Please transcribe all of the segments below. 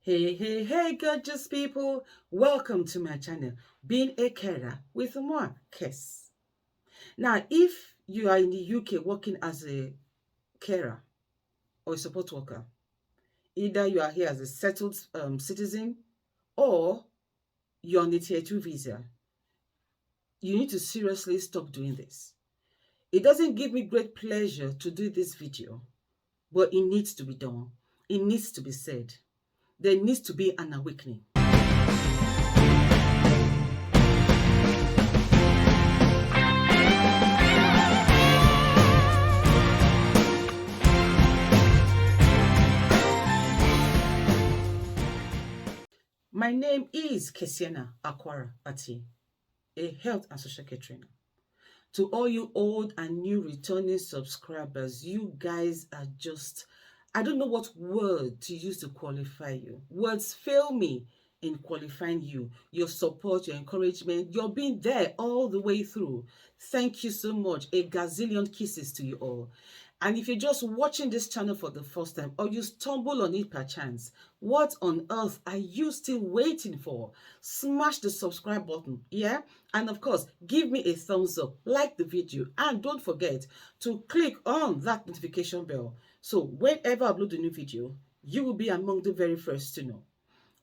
Hey, gorgeous people. Welcome to my channel, Being a Carer with Moi, Kes. Now, if you are in the UK working as a carer or a support worker, either you are here as a settled citizen or you're on a tier 2 visa, you need to seriously stop doing this. It doesn't give me great pleasure to do this video, but it needs to be done. It needs to be said. There needs to be an awakening. My name is Kesiana Akwara Ati, a health and social care trainer. To all you old and new returning subscribers, you guys are just, I don't know what word to use to qualify you. Words fail me in qualifying you. Your support, your encouragement, you're being there all the way through. Thank you so much. A gazillion kisses to you all. And if you're just watching this channel for the first time or you stumble on it perchance, what on earth are you still waiting for? Smash the subscribe button, yeah? And of course, give me a thumbs up, like the video, and don't forget to click on that notification bell. So whenever I upload a new video, you will be among the very first to know.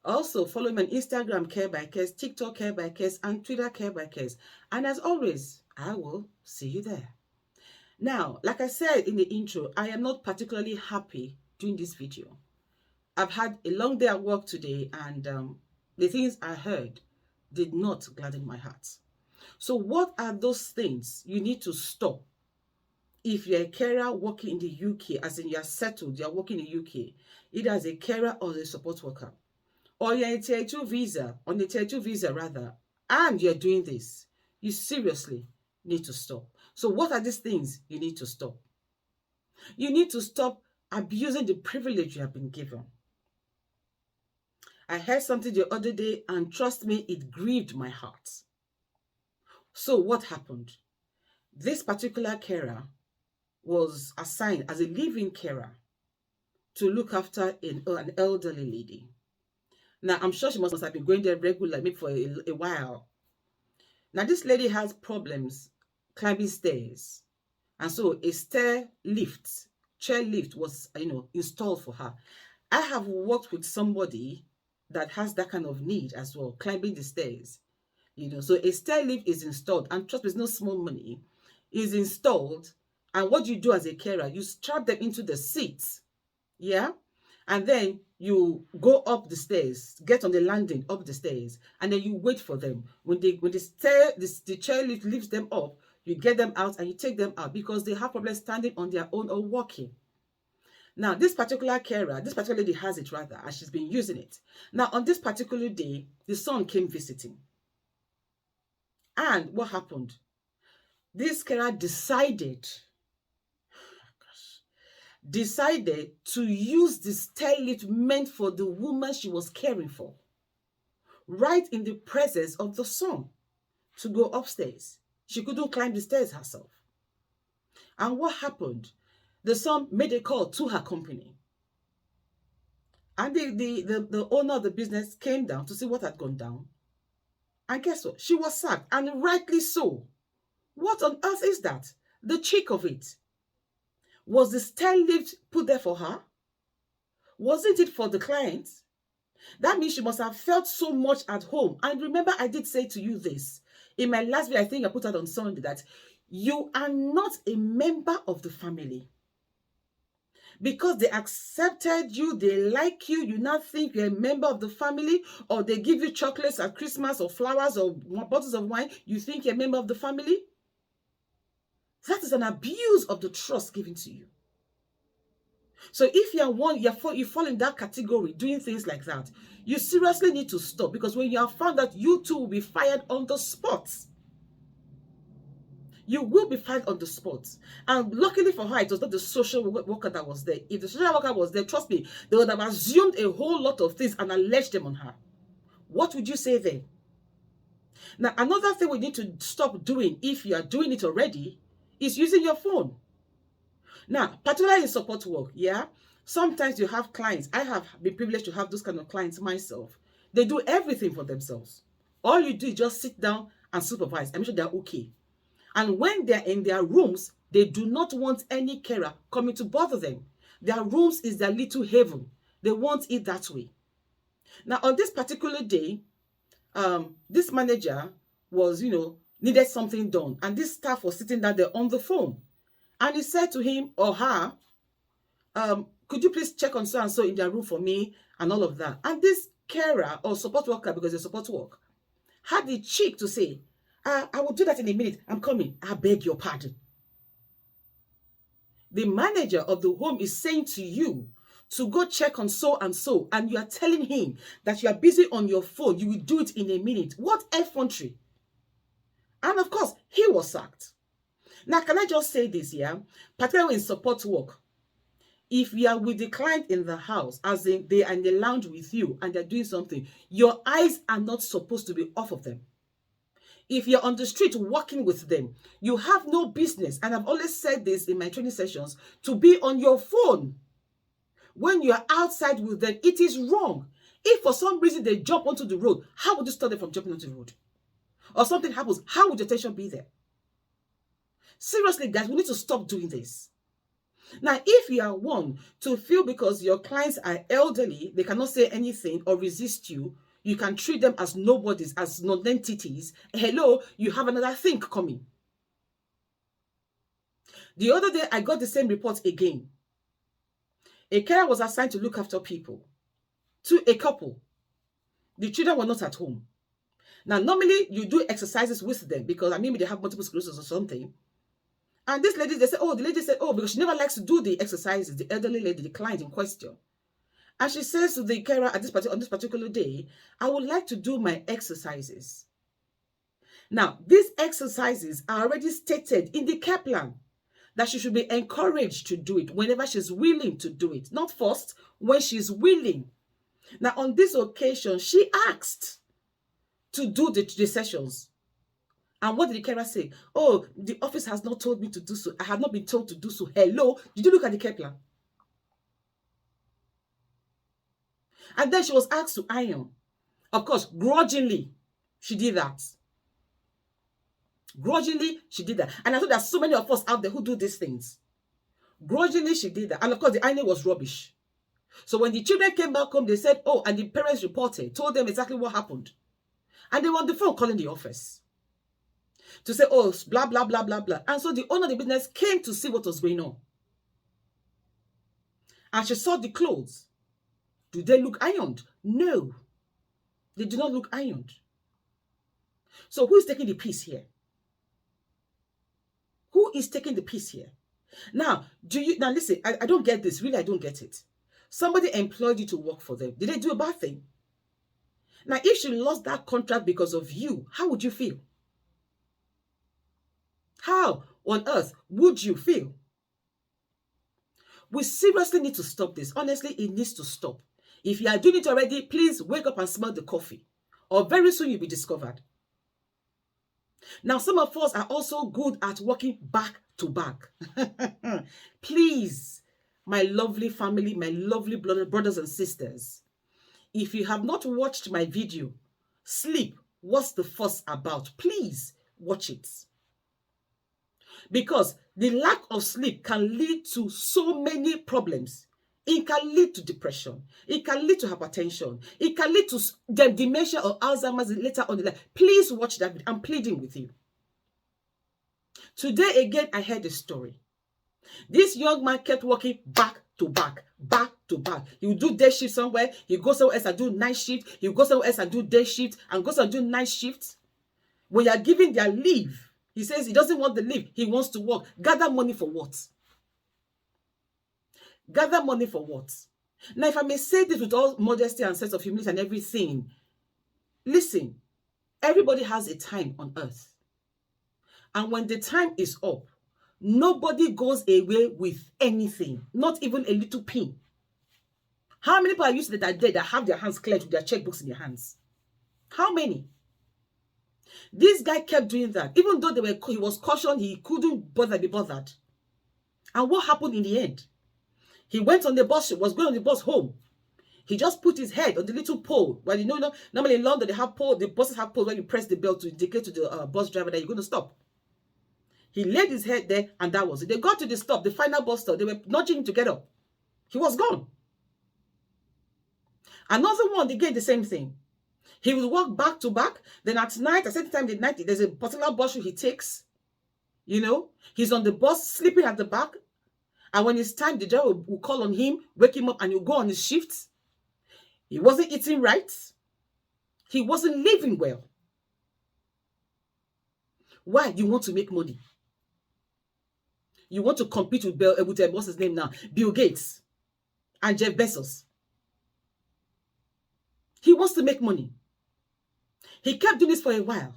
Also, follow me on Instagram, Care by Kes, TikTok, Care by Kes, and Twitter, Care by Kes. And as always, I will see you there. Now, like I said in the intro, I am not particularly happy doing this video. I've had a long day at work today, and the things I heard did not gladden my heart. So what are those things you need to stop if you're a carer working in the UK, as in you're settled, you're working in the UK, either as a carer or as a support worker, or you're in a tier 2 visa, on a tier 2 visa rather, and you're doing this, you seriously need to stop. So what are these things you need to stop? You need to stop abusing the privilege you have been given. I heard something the other day, and trust me, it grieved my heart. So what happened? This particular carer was assigned as a live-in carer to look after an elderly lady. Now, I'm sure she must have been going there regularly, maybe for a while. Now, this lady has problems climbing stairs. And so a chair lift was, installed for her. I have worked with somebody that has that kind of need as well, climbing the stairs. So a stair lift is installed, and trust me, it's no small money, is installed. And what you do as a carer, you strap them into the seats, yeah? And then you go up the stairs, get on the landing up the stairs, and then you wait for them. When the chair lift lifts them up, you get them out and you take them out because they have problems standing on their own or walking. Now, this particular lady has it rather, and she's been using it. Now, on this particular day, the son came visiting. And what happened? This carer decided to use the stair lift meant for the woman she was caring for, right in the presence of the son, to go upstairs. She couldn't climb the stairs herself. And what happened? The son made a call to her company. And the owner of the business came down to see what had gone down. And guess what? She was sacked, and rightly so. What on earth is that? The cheek of it. Was the stair lift put there for her? Wasn't it for the client? That means she must have felt so much at home. And remember, I did say to you this in my last video, I think I put out on Sunday, that you are not a member of the family. Because they accepted you, they like you, you now think you're a member of the family, or they give you chocolates at Christmas or flowers or bottles of wine, you think you're a member of the family? That is an abuse of the trust given to you. So if you fall in that category, doing things like that, you seriously need to stop, because when you are found out, you too will be fired on the spot. You will be fired on the spot. And luckily for her, it was not the social worker that was there. If the social worker was there, trust me, they would have assumed a whole lot of things and alleged them on her. What would you say then? Now, another thing we need to stop doing, if you are doing it already, is using your phone. Now, particularly in support work, yeah? Sometimes you have clients. I have been privileged to have those kind of clients myself. They do everything for themselves. All you do is just sit down and supervise and make sure they're okay. And when they're in their rooms, they do not want any carer coming to bother them. Their rooms is their little heaven. They want it that way. Now, on this particular day, this manager was, needed something done. And this staff was sitting down there on the phone. And he said to him or her, could you please check on so-and-so in their room for me and all of that. And this carer or support worker, because they support work, had the cheek to say, I will do that in a minute. I'm coming. I beg your pardon. The manager of the home is saying to you to go check on so and so, and you are telling him that you are busy on your phone. You will do it in a minute. What effrontery? And of course, he was sacked. Now, can I just say this, yeah? Particularly in support work, if you are with the client in the house, as in they are in the lounge with you and they're doing something, your eyes are not supposed to be off of them. If you're on the street walking with them, you have no business, and I've always said this in my training sessions, to be on your phone. When you're outside with them, it is wrong. If for some reason they jump onto the road, how would you stop them from jumping onto the road? Or something happens, how would your attention be there? Seriously, guys, we need to stop doing this. Now, if you are one to feel because your clients are elderly, they cannot say anything or resist you, you can treat them as nobodies, as non-entities. Hello, you have another thing coming. The other day, I got the same report again. A carer was assigned to look after people, to a couple. The children were not at home. Now, normally, you do exercises with them because maybe they have multiple sclerosis or something. And this lady, the lady said, because she never likes to do the exercises, the elderly lady, the client in question. And she says to the carer on this particular day, I would like to do my exercises. Now, these exercises are already stated in the care plan that she should be encouraged to do it whenever she's willing to do it. Not first, when she's willing. Now, on this occasion, she asked to do the sessions. And what did the carer say? Oh, the office has not told me to do so. I have not been told to do so. Hello, did you look at the care plan? And then she was asked to iron. Of course, grudgingly, she did that. Grudgingly, she did that. And I thought there's so many of us out there who do these things. Grudgingly, she did that. And of course, the ironing was rubbish. So when the children came back home, they said, oh, and the parents reported, told them exactly what happened. And they were on the phone calling the office to say, oh, blah, blah, blah, blah, blah. And so the owner of the business came to see what was going on. And she saw the clothes. Do they look ironed? No. They do not look ironed. So who is taking the piece here? Who is taking the piece here? Now listen, I don't get this. Really, I don't get it. Somebody employed you to work for them. Did they do a bad thing? Now, if she lost that contract because of you, how would you feel? How on earth would you feel? We seriously need to stop this. Honestly, it needs to stop. If you are doing it already, please wake up and smell the coffee. Or very soon you'll be discovered. Now, some of us are also good at working back to back. Please, my lovely family, my lovely brothers and sisters, if you have not watched my video, Sleep, What's the Fuss About? Please watch it. Because the lack of sleep can lead to so many problems. It can lead to depression. It can lead to hypertension. It can lead to the dementia or Alzheimer's later on in life. Please watch that. I'm pleading with you. Today again, I heard a story. This young man kept working back to back, back to back. He would do day shift somewhere. He goes somewhere else and do night shift. He goes somewhere else and do day shift and goes and do night shift. When you are giving their leave, he says he doesn't want the leave. He wants to work. Gather money for what? Gather money for what? Now, if I may say this with all modesty and sense of humility and everything, listen, everybody has a time on earth. And when the time is up, nobody goes away with anything, not even a little pin. How many people are used to that are dead that have their hands cleared with their checkbooks in their hands? How many? This guy kept doing that. Even though he was cautioned, he couldn't be bothered. And what happened in the end? He went on the bus, was going on the bus home. He just put his head on the little pole. Well, normally in London, they have pole, the buses have poles where you press the bell to indicate to the bus driver that you're going to stop. He laid his head there, and that was it. They got to the stop, the final bus stop. They were nudging him to get up. He was gone. Another one, again, the same thing. He will walk back to back. Then at night, at certain time in the night, there's a particular bus he takes. He's on the bus, sleeping at the back. And when it's time, the driver will call on him, wake him up, and he'll go on his shift. He wasn't eating right. He wasn't living well. Why? You want to make money. You want to compete with what's his name now? Bill Gates and Jeff Bezos. He wants to make money. He kept doing this for a while.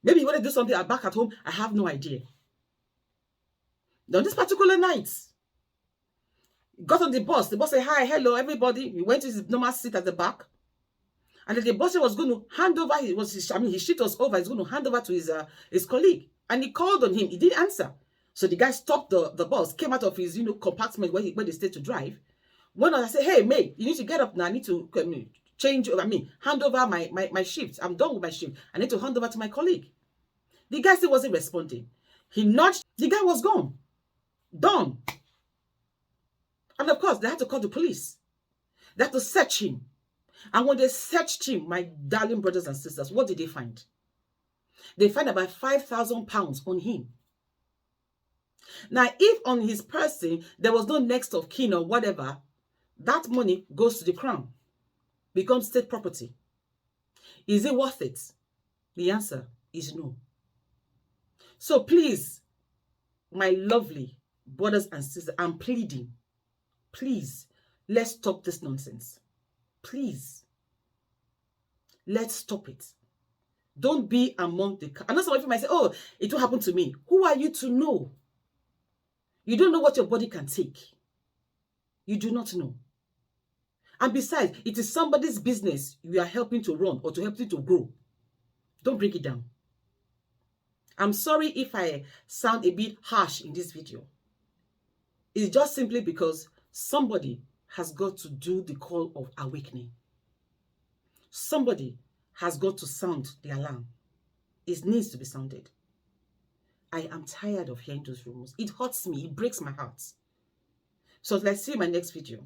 Maybe he wanted to do something back at home. I have no idea. On this particular night, he got on the bus. The bus said, hi, hello, everybody. He went to his normal seat at the back. And then the bus was going to hand over, his shift was over. He's going to hand over to his colleague. And he called on him. He didn't answer. So the guy stopped the bus, came out of his compartment where they stayed to drive. Went on, I said, hey, mate, you need to get up now. I need to hand over my shift. I'm done with my shift. I need to hand over to my colleague. The guy still wasn't responding. He nudged. The guy was gone. Done. And of course, they had to call the police. They had to search him. And when they searched him, my darling brothers and sisters, what did they find? They found about £5,000 on him. Now, if on his person there was no next of kin or whatever, that money goes to the crown, becomes state property. Is it worth it? The answer is no. So please, my lovely brothers and sisters, I'm pleading, please, let's stop this nonsense. Please, let's stop it. Don't be among the... I know some of you might say, oh, it will happen to me. Who are you to know? You don't know what your body can take. You do not know. And besides, it is somebody's business you are helping to run or to help you to grow. Don't break it down. I'm sorry if I sound a bit harsh in this video. It's just simply because somebody has got to do the call of awakening. Somebody has got to sound the alarm. It needs to be sounded. I am tired of hearing those rumors. It hurts me. It breaks my heart. So let's see my next video.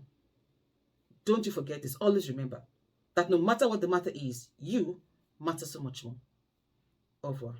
Don't you forget this. Always remember that no matter what the matter is, you matter so much more. Au revoir.